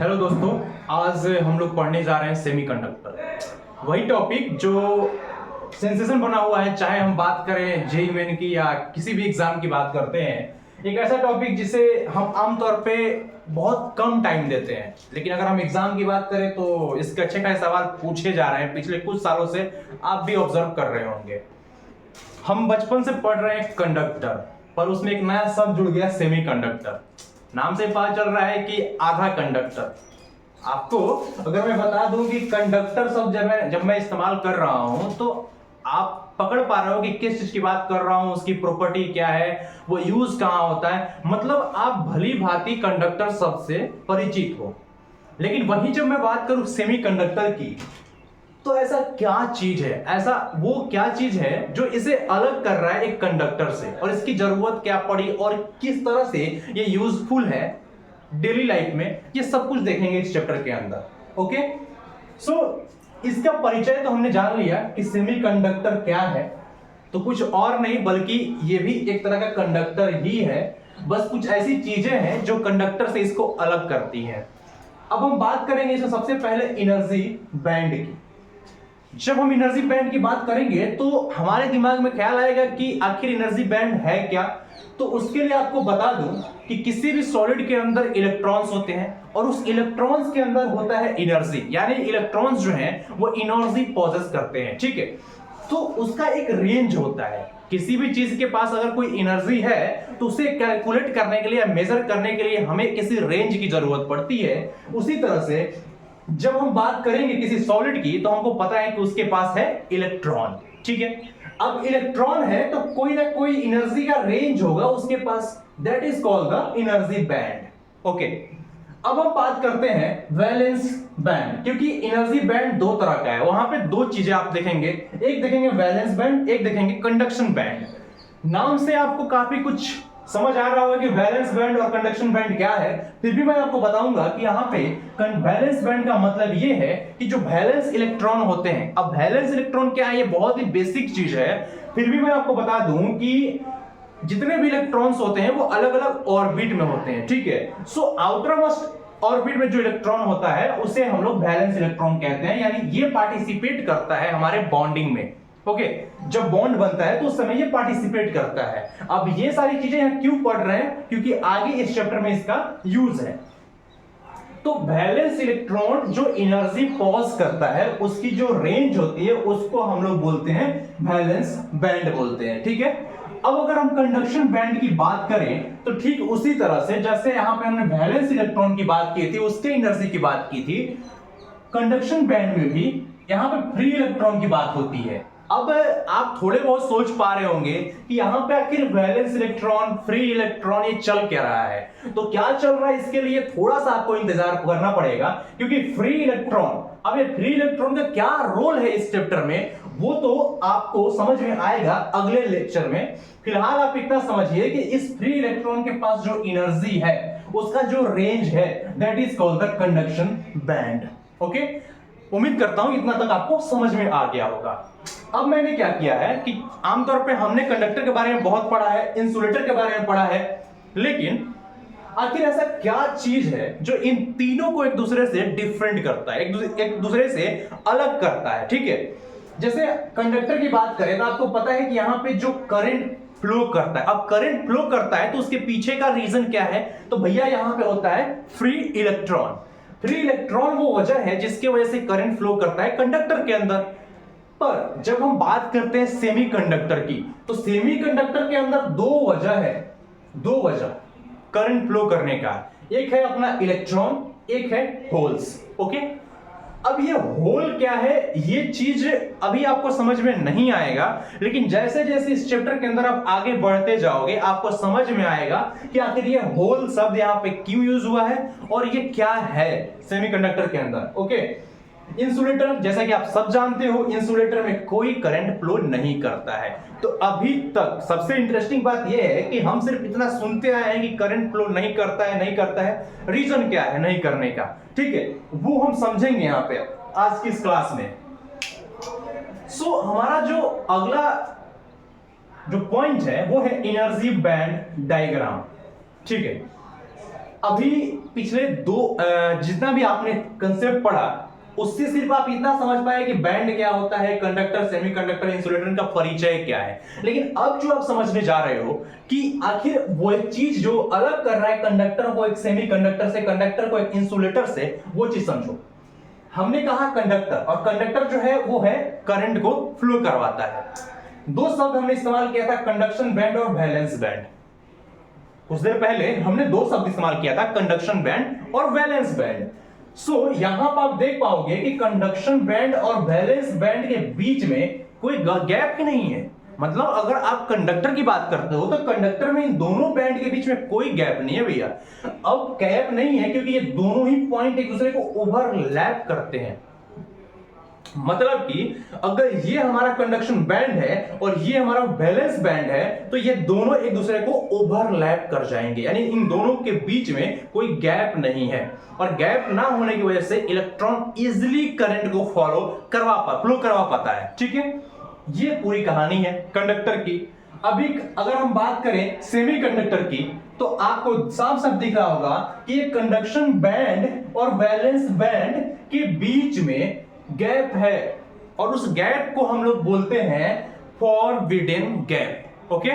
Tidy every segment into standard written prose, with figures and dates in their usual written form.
Hello दोस्तों, आज हम लोग पढ़ने जा रहे हैं सेमीकंडक्टर। वही टॉपिक जो सेंसेशन बना हुआ है, चाहे हम बात करें जेईई मेन की या किसी भी एग्जाम की बात करते हैं। एक ऐसा टॉपिक जिसे हम आमतौर पे बहुत कम टाइम देते हैं, लेकिन अगर हम एग्जाम की बात करें तो इसके अच्छे खासे सवाल पूछे जा रहे हैं। पिछले कुछ सालों से आप भी ऑब्जर्व कर रहे होंगे। हम बचपन से पढ़ रहे हैं कंडक्टर, पर उसमें एक नया शब्द जुड़ गया सेमीकंडक्टर। नाम से पता चल रहा है कि आधा कंडक्टर। आपको अगर मैं बता दूं कि कंडक्टर शब्द जब मैं इस्तेमाल कर रहा हूं तो आप पकड़ पा रहे हो कि किस चीज की बात कर रहा हूं, उसकी प्रॉपर्टी क्या है, वो यूज कहां होता है। मतलब आप भली भांति कंडक्टर शब्द से परिचित हो। लेकिन वही जब मैं बात करूं सेमीकंडक्टर की, तो ऐसा क्या चीज है, ऐसा वो क्या चीज है जो इसे अलग कर रहा है एक कंडक्टर से, और इसकी जरूरत क्या पड़ी और किस तरह से ये यूजफुल है डेली लाइफ में, ये सब कुछ देखेंगे इस चैप्टर के अंदर। ओके, सो इसका परिचय तो हमने जान लिया कि सेमीकंडक्टर क्या है। तो कुछ और नहीं बल्कि ये भी एक तरह का कंडक्टर ही है, बस कुछ ऐसी चीजें हैं जो कंडक्टर से इसको अलग करती हैं। अब हम बात करेंगे इसमें सबसे पहले एनर्जी बैंड की। जब हम एनर्जी बैंड की बात करेंगे तो हमारे दिमाग में ख्याल आएगा कि आखिर एनर्जी बैंड है क्या। तो उसके लिए आपको बता दूं कि किसी भी सॉलिड के अंदर इलेक्ट्रॉन्स होते हैं और उस इलेक्ट्रॉन्स के अंदर होता है एनर्जी, यानी इलेक्ट्रॉन्स जो हैं वो एनर्जी पॉजेस करते हैं। ठीक है, तो उसका एक रेंज होता है। किसी भी चीज के पास अगर कोई एनर्जी है तो उसे कैलकुलेट करने के लिए, मेजर करने के लिए हमें किसी रेंज की जरूरत पड़ती है। उसी तरह से जब हम बात करेंगे किसी सॉलिड की तो हमको पता है कि उसके पास है इलेक्ट्रॉन। ठीक है, अब इलेक्ट्रॉन है तो कोई ना कोई एनर्जी का रेंज होगा उसके पास, that is called the energy band. Okay, अब हम बात करते हैं वैलेंस बैंड, क्योंकि एनर्जी बैंड दो तरह का है। वहां पे दो चीजें आप देखेंगे, एक देखेंगे वैलेंस बैंड, एक देखेंगे कंडक्शन बैंड। नाम से आपको काफी कुछ समझ आ रहा होगा कि वैलेंस बैंड और कंडक्शन बैंड क्या है। फिर भी मैं आपको बताऊंगा कि यहाँ पे वैलेंस बैंड का मतलब ये है कि जो वैलेंस इलेक्ट्रॉन होते हैं। अब वैलेंस इलेक्ट्रॉन क्या है, ये बहुत ही बेसिक चीज है। फिर भी मैं आपको बता दूं कि जितने भी इलेक्ट्रॉन्स होते हैं वो अलग अलग ऑर्बिट में होते हैं। ठीक है, सो आउटर मोस्ट ऑर्बिट में जो इलेक्ट्रॉन होता है उसे हम लोग वैलेंस इलेक्ट्रॉन कहते हैं, यानी ये पार्टिसिपेट करता है हमारे बॉन्डिंग में। ओके, जब बॉन्ड बनता है तो उस समय ये पार्टिसिपेट करता है। अब ये सारी चीजें यहां क्यों पढ़ रहे हैं, क्योंकि आगे इस चैप्टर में इसका यूज है। तो वैलेंस इलेक्ट्रॉन जो एनर्जी पॉज करता है उसकी जो रेंज होती है उसको हम लोग बोलते हैं वैलेंस बैंड बोलते हैं। ठीक है, अब अगर हम कंडक्शन बैंड की बात करें तो ठीक उसी तरह से जैसे यहां पे हमने वैलेंस इलेक्ट्रॉन की बात की थी, उसके एनर्जी की बात की थी, कंडक्शन बैंड में भी यहां पे फ्री इलेक्ट्रॉन की बात होती है। अब आप थोड़े बहुत सोच पा रहे होंगे कि यहां पे आखिर वैलेंस इलेक्ट्रॉन, फ्री इलेक्ट्रॉन ये चल क्या रहा है। तो क्या चल रहा है इसके लिए थोड़ा सा आपको इंतजार करना पड़ेगा, क्योंकि फ्री इलेक्ट्रॉन, अब ये फ्री इलेक्ट्रॉन का क्या रोल है इस चैप्टर में वो तो आपको समझ में आएगा अगले लेक्चर में। फिलहाल आप इतना समझिए कि इस फ्री इलेक्ट्रॉन के पास जो एनर्जी है उसका जो रेंज है that is called the conduction band. Okay, उम्मीद करता हूं इतना तक आपको समझ में आ गया होगा। अब मैंने क्या किया है कि आमतौर पे हमने कंडक्टर के बारे में बहुत पढ़ा है, इंसुलेटर के बारे में पढ़ा है, लेकिन आखिर ऐसा क्या चीज है जो इन तीनों को एक दूसरे से डिफरेंट करता है, एक दूसरे से अलग करता है। ठीक है, जैसे कंडक्टर की बात करें तो आपको पता है कि यहां पे जो करंट फ्लो करता है, अब करंट फ्लो करता है तो उसके पीछे का रीजन क्या है, तो भैया यहां पे होता है फ्री इलेक्ट्रॉन। फ्री इलेक्ट्रॉन वो वजह है जिसके वजह से करंट फ्लो करता है कंडक्टर के अंदर। पर जब हम बात करते हैं सेमीकंडक्टर की, तो सेमीकंडक्टर के अंदर दो वजह है, दो वजह करंट फ्लो करने का। एक है अपना इलेक्ट्रॉन, एक है होल्स। ओके, अब ये होल क्या है ये चीज अभी आपको समझ में नहीं आएगा, लेकिन जैसे जैसे इस चैप्टर के अंदर आप आगे बढ़ते जाओगे आपको समझ में आएगा कि आखिर ये होल शब्द यहां पे क्यों यूज हुआ है और ये क्या है सेमीकंडक्टर के अंदर। ओके, इंसुलेटर, जैसा कि आप सब जानते हो, इंसुलेटर में कोई करंट फ्लो नहीं करता है। तो अभी तक सबसे इंटरेस्टिंग बात यह है कि हम सिर्फ इतना सुनते आए हैं कि करंट फ्लो नहीं करता है, नहीं करता है, रीजन क्या है नहीं करने का। ठीक है, वो हम समझेंगे यहां पे आज की इस क्लास में। सो हमारा जो अगला जो पॉइंट है वो है एनर्जी बैंड डायग्राम। ठीक है, अभी पिछले जितना भी आपने कंसेप्ट पढ़ा उससे सिर्फ आप इतना समझ पाए कि बैंड क्या होता है, कंडक्टर, सेमीकंडक्टर, इंसुलेटर का परिचय क्या है। लेकिन अब जो आप समझने जा रहे हो कि आखिर वो एक चीज जो अलग कर रहा है कंडक्टर को एक सेमीकंडक्टर से, कंडक्टर को एक इंसुलेटर से, वो चीज समझो। हमने कहा कंडक्टर, और कंडक्टर जो है वो है करंट को फ्लो करवाता है। दो शब्द हमने इस्तेमाल किया था, कंडक्शन बैंड और वैलेंस बैंड। कुछ देर पहले हमने दो शब्द इस्तेमाल किया था, कंडक्शन बैंड और वैलेंस बैंड। यहां पर आप देख पाओगे कि कंडक्शन बैंड और वैलेंस बैंड के बीच में कोई गैप ही नहीं है। मतलब अगर आप कंडक्टर की बात करते हो तो कंडक्टर में इन दोनों बैंड के बीच में कोई गैप नहीं है भैया। अब गैप नहीं है क्योंकि ये दोनों ही पॉइंट एक दूसरे को ओवरलैप करते हैं। मतलब कि अगर ये हमारा कंडक्शन बैंड है और ये हमारा वैलेंस बैंड है तो ये दोनों एक दूसरे को ओवरलैप कर जाएंगे, यानी इन दोनों के बीच में कोई गैप नहीं है। और गैप ना होने की वजह से इलेक्ट्रॉन इजीली करंट को फ्लो करवा पाता है। ठीक है, ये पूरी कहानी है कंडक्टर की। अभी अगर हम बात करें सेमीकंडक्टर की तो आपको साफ साफ दिख रहा होगा कि ये कंडक्शन बैंड और वैलेंस बैंड के बीच में गैप है, और उस गैप को हम लोग बोलते हैं फॉरबिडन गैप। ओके,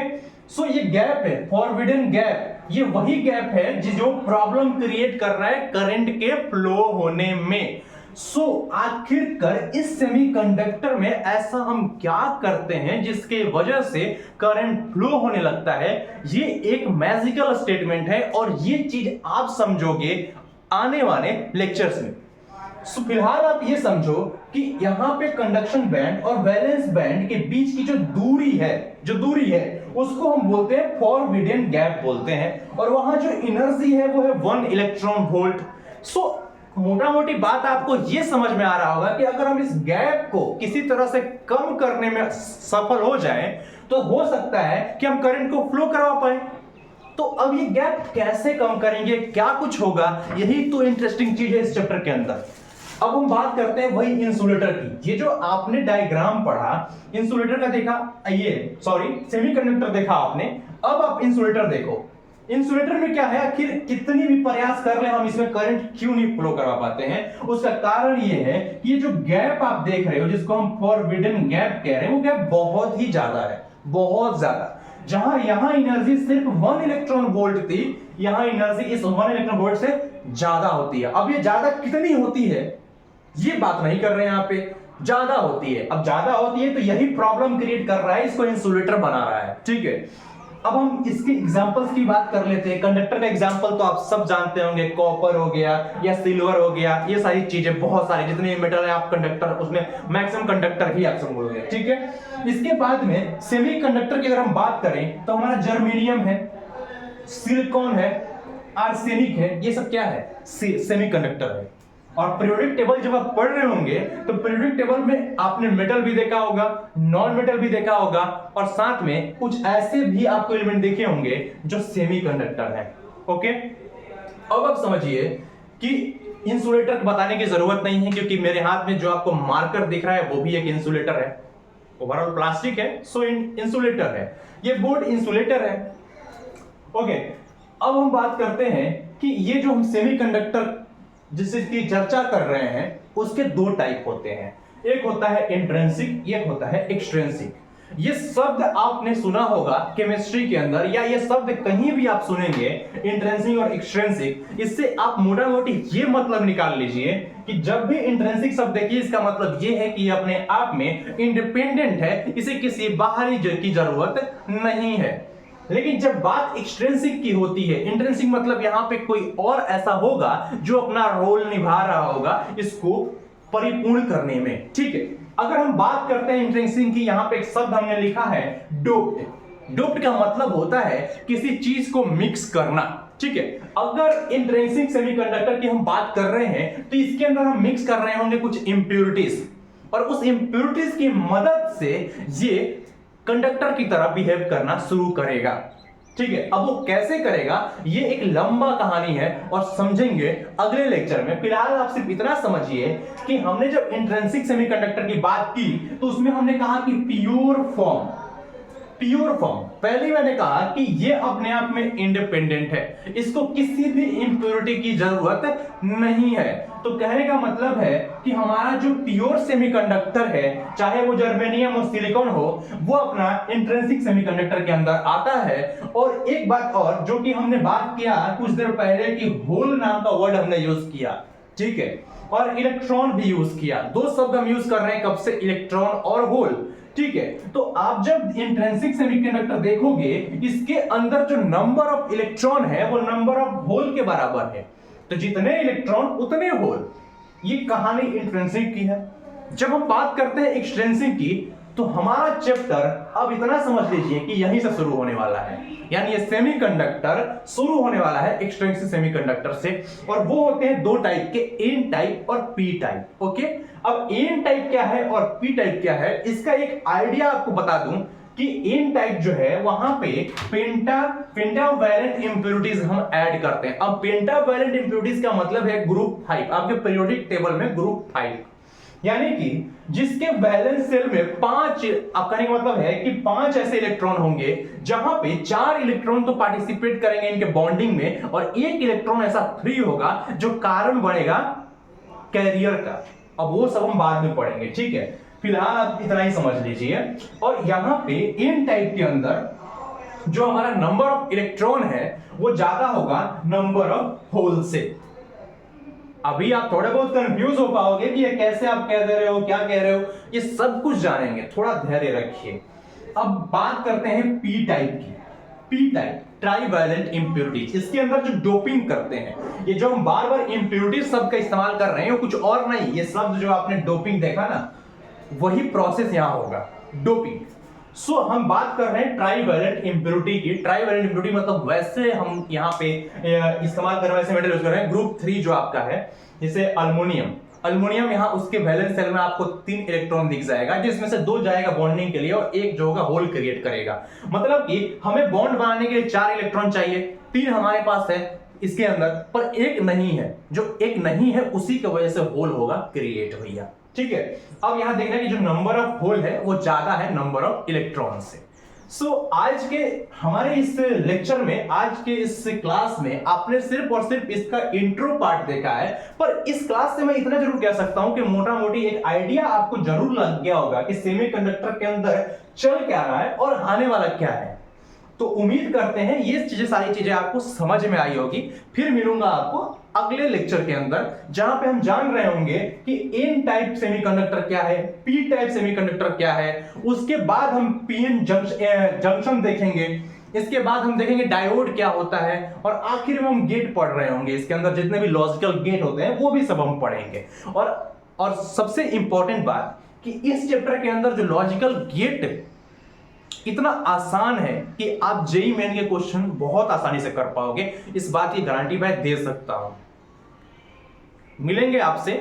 सो ये गैप है, फॉरबिडन गैप, ये वही गैप है जो प्रॉब्लम क्रिएट कर रहा है करंट के फ्लो होने में। आखिरकार इस सेमीकंडक्टर में ऐसा हम क्या करते हैं जिसके वजह से करंट फ्लो होने लगता है, ये एक मैजिकल स्टेटमेंट है और ये चीज आप समझोगे आने वाले लेक्चर्स में। फिलहाल आप ये समझो कि यहां पे कंडक्शन बैंड और वैलेंस बैंड के बीच की जो दूरी है उसको हम बोलते हैं फॉरबिडन गैप बोलते हैं, और वहां जो एनर्जी है वो है 1 इलेक्ट्रॉन वोल्ट। मोटा मोटी बात आपको ये समझ में आ रहा होगा कि अगर हम इस गैप को किसी तरह से कम करने में सफल हो जाएं तो हो सकता है कि हम करंट को फ्लो करवा पाए। तो अब ये गैप कैसे कम करेंगे, क्या कुछ होगा, यही तो इंटरेस्टिंग चीज है इस चैप्टर के अंदर। अब हम बात करते हैं वही इंसुलेटर की। ये जो आपने डायग्राम पढ़ा इंसुलेटर का देखा, सेमीकंडक्टर देखा आपने, अब आप इंसुलेटर देखो। इंसुलेटर में क्या है, आखिर कितनी भी प्रयास कर ले हम इसमें करंट क्यों नहीं फ्लो करवा पाते हैं। उसका कारण ये है कि ये जो गैप आप देख रहे हो जिसको हम फॉरबिडन गैप कह रहे हैं, वो गैप बहुत ही ज्यादा है, बहुत ज्यादा। जहां यहां एनर्जी सिर्फ 1 इलेक्ट्रॉन वोल्ट थी, यहां एनर्जी इस 1 इलेक्ट्रॉन वोल्ट से ज्यादा होती है। अब ये ज्यादा कितनी होती है ये बात नहीं कर रहे हैं, यहां पे ज्यादा होती है। अब ज्यादा होती है तो यही प्रॉब्लम क्रिएट कर रहा है, इसको इंसुलेटर बना रहा है। ठीक है, अब हम इसके एग्जांपल्स की बात कर लेते हैं। कंडक्टर का एग्जांपल तो आप सब जानते होंगे, कॉपर हो गया या सिल्वर हो गया, ये सारी चीजें, बहुत सारी जितने मेटल है आप कंडक्टर, उसमें मैक्सिमम कंडक्टर ही आप समझोगे। ठीक है, इसके बाद में सेमीकंडक्टर की अगर हम बात करें तो हमारा जर्मेनियम है, सिलिकॉन है, आर्सेनिक है, ये सब क्या है, सेमीकंडक्टर है। और पीरियोडिक टेबल जब आप पढ़ रहे होंगे तो पीरियोडिक टेबल में आपने मेटल भी देखा होगा, नॉन मेटल भी देखा होगा, और साथ में कुछ ऐसे भी आपको एलिमेंट देखे होंगे जो सेमीकंडक्टर है। ओके, अब आप समझिए कि इंसुलेटर बताने की जरूरत नहीं है क्योंकि मेरे हाथ में जो आपको मार्कर दिख रहा है वो भी एक इंसुलेटर है, ओवरऑल प्लास्टिक है, सो इंसुलेटर है, ये बोर्ड इंसुलेटर है। ओके, अब हम बात करते हैं कि ये जो हम सेमीकंडक्टर जिसकी चर्चा कर रहे हैं उसके दो टाइप होते हैं, एक होता है इंट्रिंसिक, एक होता है एक्सट्रिंसिक। ये शब्द आपने सुना होगा केमिस्ट्री के अंदर, या ये शब्द कहीं भी आप सुनेंगे इंट्रिंसिक और एक्सट्रिंसिक, इससे आप मोटा मोटी ये मतलब निकाल लीजिए कि जब भी इंट्रिंसिक शब्द देखिए इसका मतलब ये है कि ये अपने आप में इंडिपेंडेंट है, इसे किसी बाहरी की जरूरत नहीं है। लेकिन जब बात एक्सट्रिंसिक की होती है, इंट्रिंसिक मतलब यहां पे कोई और ऐसा होगा जो अपना रोल निभा रहा होगा इसको परिपूर्ण करने में। ठीक है, अगर हम बात करते हैं इंट्रिंसिक की, यहां पे एक शब्द हमने लिखा है डोप्ड। डोप्ड का मतलब होता है किसी चीज को मिक्स करना। ठीक है, अगर इंट्रिंसिक सेमीकंडक्टर की हम बात कर रहे हैं तो इसके अंदर हम मिक्स कर रहे होंगे कुछ इंप्योरिटीज, और उस इंप्योरिटीज की मदद से ये कंडक्टर की तरह बिहेव करना शुरू करेगा। ठीक है, अब वो कैसे करेगा ये एक लंबा कहानी है और समझेंगे अगले लेक्चर में। फिलहाल आप सिर्फ इतना समझिए कि हमने जब इंट्रिंसिक सेमीकंडक्टर की बात की तो उसमें हमने कहा कि प्योर फॉर्म, प्योर फॉर्म, पहले मैंने कहा कि ये अपने आप में इंडिपेंडेंट है, इसको किसी भी इंप्योरिटी की जरूरत नहीं है। तो कहने का मतलब है कि हमारा जो प्योर सेमीकंडक्टर है, चाहे वो जर्मेनियम और सिलिकॉन हो, वो अपना इंट्रिंसिक सेमीकंडक्टर के अंदर आता है। और एक बात और जो कि हमने बात किया कुछ देर पहले कि होल नाम का वर्ड हमने यूज किया, ठीक है, और इलेक्ट्रॉन भी यूज किया। दो शब्द हम यूज कर रहे हैं कब से, इलेक्ट्रॉन और होल, ठीक है। तो आप जब इंट्रिंसिक सेमीकंडक्टर देखोगे, इसके अंदर जो नंबर ऑफ इलेक्ट्रॉन है वो नंबर ऑफ होल के बराबर है। तो जितने इलेक्ट्रॉन उतने होल, ये कहानी इंट्रिंसिक की है। जब हम बात करते हैं एक्सट्रिंसिक की, तो हमारा चैप्टर अब इतना समझ लीजिए कि यहीं से शुरू होने वाला है, यानी ये सेमीकंडक्टर शुरू होने वाला है एक्सट्रिंसिक सेमीकंडक्टर से। और वो होते हैं दो टाइप के, एन टाइप और पी टाइप। ओके, अब एन टाइप क्या है और पी टाइप क्या है, इसका एक आइडिया आपको बता दूं कि एन टाइप जो है वहां पे पेंटावैलेंट इंप्योरिटीज हम ऐड करते हैं। अब पेंटावैलेंट इंप्योरिटीज का मतलब है ग्रुप 5, आपके पीरियोडिक टेबल में ग्रुप 5, यानी कि जिसके वैलेंस शेल में 5, अब कहने का मतलब है कि 5 ऐसे इलेक्ट्रॉन होंगे जहां पे 4 इलेक्ट्रॉन तो पार्टिसिपेट करेंगे इनके बॉन्डिंग में, और एक इलेक्ट्रॉन ऐसा फ्री होगा जो कारण बनेगा कैरियर का। अब वो सब हम बाद में पढ़ेंगे, ठीक है, फिलहाल आप इतना ही समझ लीजिए। और यहां पे एन टाइप के अंदर जो हमारा नंबर ऑफ इलेक्ट्रॉन है वो ज्यादा होगा नंबर ऑफ होल से। अभी आप थोड़े बहुत कंफ्यूज हो पाओगे कि ये कैसे आप कह दे रहे हो, क्या कह रहे हो, ये सब कुछ जानेंगे, थोड़ा धैर्य रखिए। अब बात करते हैं पी टाइप की। पी टाइप ट्राइवैलेंट इंप्योरिटीज, इसके अंदर जो डोपिंग करते हैं, ये जो हम बार बार इंप्योरिटीज शब्द का इस्तेमाल कर रहे हैं, कुछ और नहीं, ये शब्द जो आपने डोपिंग देखा ना, वही प्रोसेस यहां होगा, डोपिंग। सो हम बात कर रहे हैं ट्राइवैलेंट इंप्योरिटी की। ट्राइवैलेंट इंप्योरिटी मतलब वैसे हम यहाँ पे इस्तेमाल कर रहे हैं, वैसे मेटल यूज कर रहे हैं। ग्रुप 3 जो आपका है, जैसे अल्युमिनियम, अल्युमिनियम यहाँ उसके वैलेंस शेल में आपको 3 इलेक्ट्रॉन दिख जाएगा, जिसमें से 2 जाएगा बॉन्डिंग के लिए और एक जो होगा होल क्रिएट करेगा। मतलब कि हमें बॉन्ड बनाने के लिए 4 इलेक्ट्रॉन चाहिए, 3 हमारे पास है इसके अंदर, पर एक नहीं है, जो एक नहीं है उसी की वजह से होल होगा क्रिएट भैया, ठीक है। अब यहां देखना कि जो नंबर ऑफ होल है वो ज्यादा है नंबर ऑफ इलेक्ट्रॉन से। सो आज के हमारे इस लेक्चर में, आज के इस क्लास में आपने सिर्फ और सिर्फ इसका इंट्रो पार्ट देखा है, पर इस क्लास से मैं इतना जरूर कह सकता हूं कि मोटा मोटी एक आइडिया आपको जरूर लग गया होगा कि सेमीकंडक्टर के अंदर चल क्या रहा है और आने वाला क्या है। तो उम्मीद करते हैं ये सारी चीजें आपको समझ में आई होगी। फिर मिलूंगा आपको अगले लेक्चर के अंदर, जहां पे हम जान रहे होंगे कि एन टाइप सेमीकंडक्टर क्या है, पी टाइप सेमीकंडक्टर क्या है, उसके बाद हम पीएन जंक्शन देखेंगे, इसके बाद हम देखेंगे डायोड क्या होता है, और आखिर में हम गेट पढ़ रहे होंगे। इसके अंदर जितने भी लॉजिकल गेट होते हैं वो भी सब हम पढ़ेंगे। और सबसे इंपॉर्टेंट बात कि इस चैप्टर के अंदर जो लॉजिकल गेट इतना आसान है कि आप जेईई मेन के क्वेश्चन बहुत आसानी से कर पाओगे, इस बात की गारंटी मैं दे सकता हूं। मिलेंगे आपसे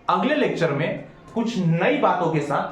अगले लेक्चर में कुछ नई बातों के साथ।